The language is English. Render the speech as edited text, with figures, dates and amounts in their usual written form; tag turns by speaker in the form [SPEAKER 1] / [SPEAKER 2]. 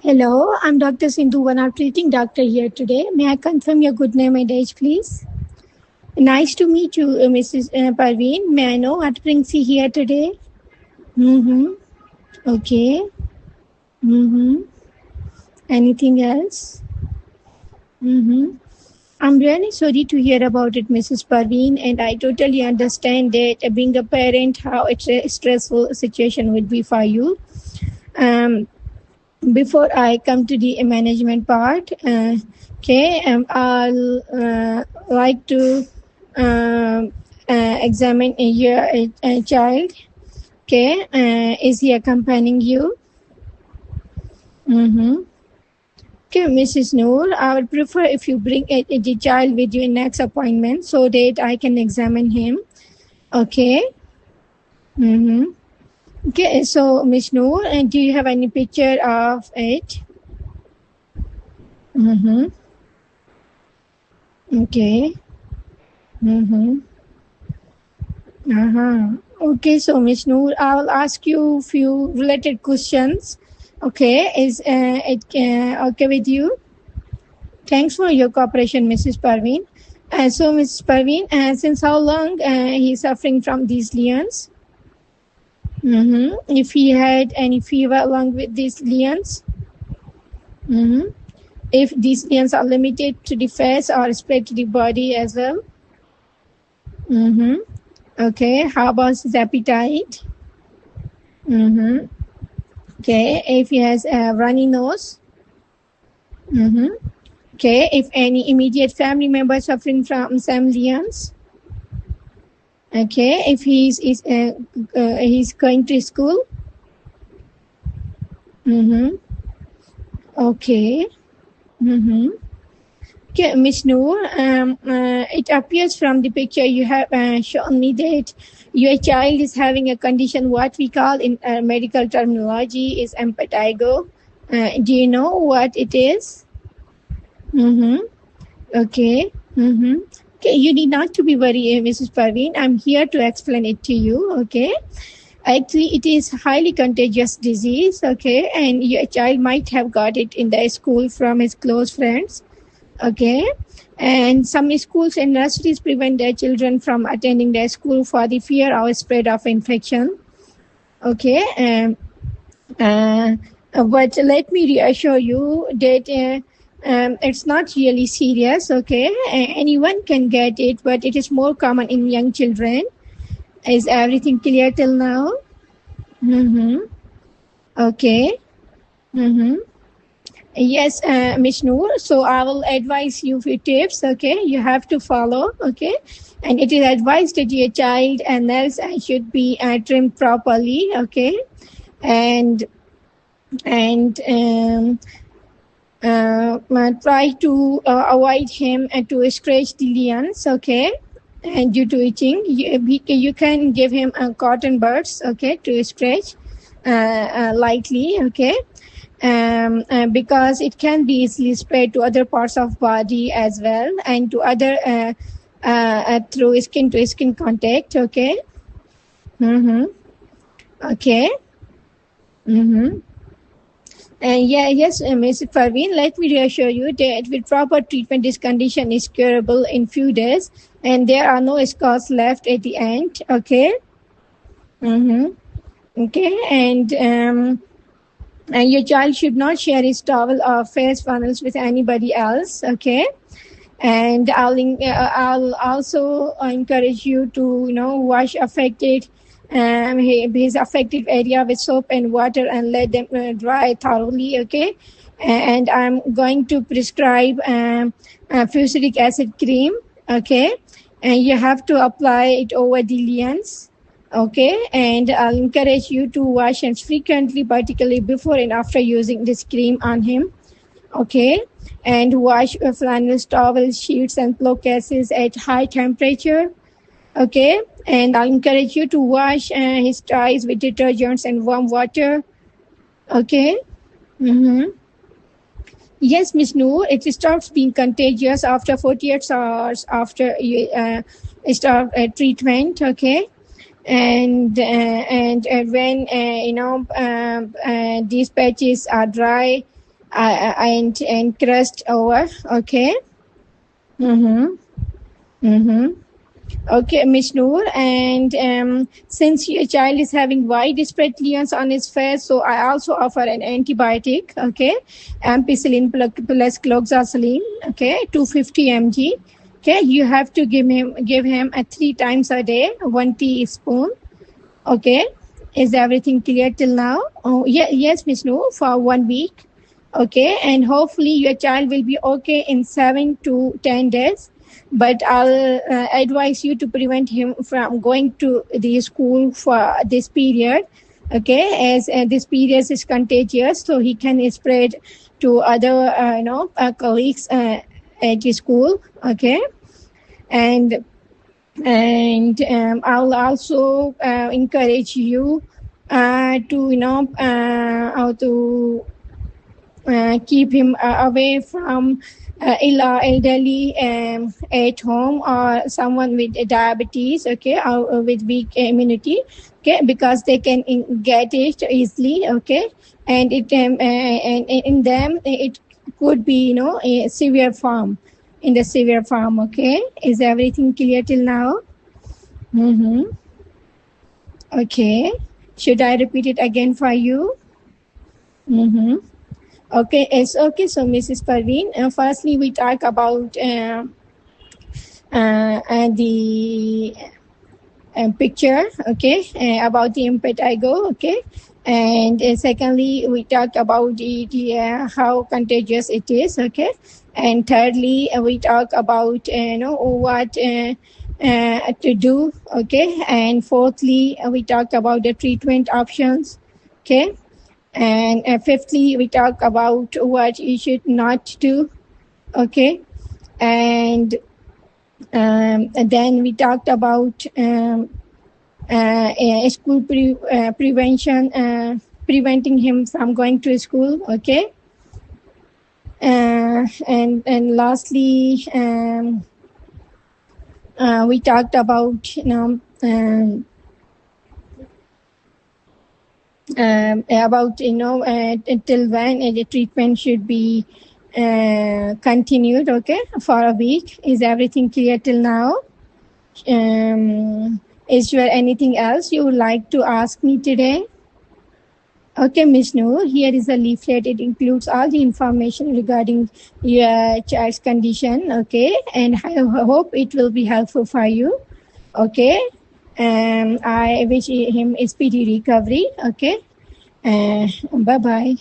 [SPEAKER 1] Hello, I'm Dr. Sindhu, one our treating doctor here today. May I confirm your good name and age, please? Nice to meet you, Mrs. Parveen. May I know what brings you here today? Mm-hmm. Okay. Mm-hmm. Anything else? Mm-hmm. I'm really sorry to hear about it, Mrs. Parveen, and I totally understand that being a parent, how it's a stressful situation would be for you. Before I come to the management part, I'll like to examine your child. Okay, is he accompanying you? Mm-hmm. Okay, Mrs. Noor, I would prefer if you bring the child with you in next appointment so that I can examine him. Okay. Mm-hmm. Okay, so Miss Noor, do you have any picture of it? Mm-hmm. Okay. Mm-hmm. Uh-huh. Okay, so Miss Noor, I will ask you a few related questions. Okay, is it okay with you? Thanks for your cooperation, Mrs. Parveen. So, Mrs. Parveen, since how long he is suffering from these lesions? Mm-hmm. If he had any fever along with these lesions? Mm-hmm. If these lesions are limited to the face or spread to the body as well? Mm-hmm. Okay, how about his appetite? Mm-hmm. Okay, if he has a runny nose? Mm-hmm. Okay, if any immediate family member suffering from same lesions? Okay, if he's going to school? Mm-hmm. Okay. Mm-hmm. Okay, Ms. Noor, it appears from the picture you have shown me that your child is having a condition what we call in medical terminology is impetigo. Do you know what it is? Mm-hmm. Okay. Mm-hmm. Okay, you need not to be worried, Mrs. Parveen. I'm here to explain it to you. Okay. Actually, it is highly contagious disease. Okay, and your child might have got it in the school from his close friends. Okay, and some schools and nurseries prevent their children from attending their school for the fear of spread of infection. Okay, but let me reassure you that it's not really serious. Okay, anyone can get it, but it is more common in young children. Is everything clear till now? Mm-hmm. Okay. Mm-hmm. Yes, Ms. Noor. So I will advise you few tips. Okay, you have to follow. Okay, and it is advised that your child and nails should be trimmed properly. Okay, and try to avoid him to scratch the lions. Okay, and due to itching, you can give him cotton buds. Okay, to scratch lightly. Okay. Because it can be easily spread to other parts of body as well and to other through skin to skin contact. Okay. Mm-hmm. Okay. Mm-hmm. Yes, Ms. Parveen, let me reassure you that with proper treatment, this condition is curable in few days, and there are no scars left at the end. Okay. Mm-hmm. Okay, and your child should not share his towel or face funnels with anybody else. Okay, and I'll also encourage you to wash affected his affected area with soap and water and let them dry thoroughly. Okay, and I'm going to prescribe fusidic acid cream. Okay, and you have to apply it over the lesions. Okay, and I'll encourage you to wash hands frequently, particularly before and after using this cream on him. Okay, and wash flannels, towels, sheets, and pillowcases at high temperature. Okay, and I'll encourage you to wash his ties with detergents and warm water. Okay. Mm-hmm. Yes, Ms. Noor, it stops being contagious after 48 hours after you start treatment. Okay. And when these patches are dry and crust over. Okay. Mm-hmm. Mm-hmm. Okay, Miss Noor, and since your child is having widespread lesions on his face, so I also offer an antibiotic, okay, ampicillin plus cloxacillin, okay, 250 mg. Okay, you have to give him 3 times a day, 1 teaspoon. Okay, is everything clear till now? Oh, yeah, yes, Miss Noor, for 1 week. Okay, and hopefully your child will be okay in 7 to 10 days. But I'll advise you to prevent him from going to the school for this period. Okay, as this period is contagious, so he can spread to other colleagues at the school. Okay, and I'll also encourage you to keep him away from elderly at home or someone with diabetes, okay, or with weak immunity, okay, because they can get it easily, okay, and and in them it could be a severe form, in the severe form. Okay, is everything clear till now? Mm-hmm. Okay, should I repeat it again for you? Mm-hmm. Okay, it's okay. So, Mrs. Parveen, firstly, we talk about the picture, okay, about the impetigo, okay, and secondly, we talk about the how contagious it is, okay, and thirdly, we talk about what to do, okay, and fourthly, we talk about the treatment options, okay. And fifthly, we talk about what you should not do, okay. And then we talked about school prevention, preventing him from going to school, okay. And lastly, we talked about about until when the treatment should be continued, okay, for a week. Is everything clear till now? Is there anything else you would like to ask me today? Okay, Ms. Noor, here is a leaflet. It includes all the information regarding your child's condition, okay, and I hope it will be helpful for you, okay. I wish him a speedy recovery, okay. Bye-bye.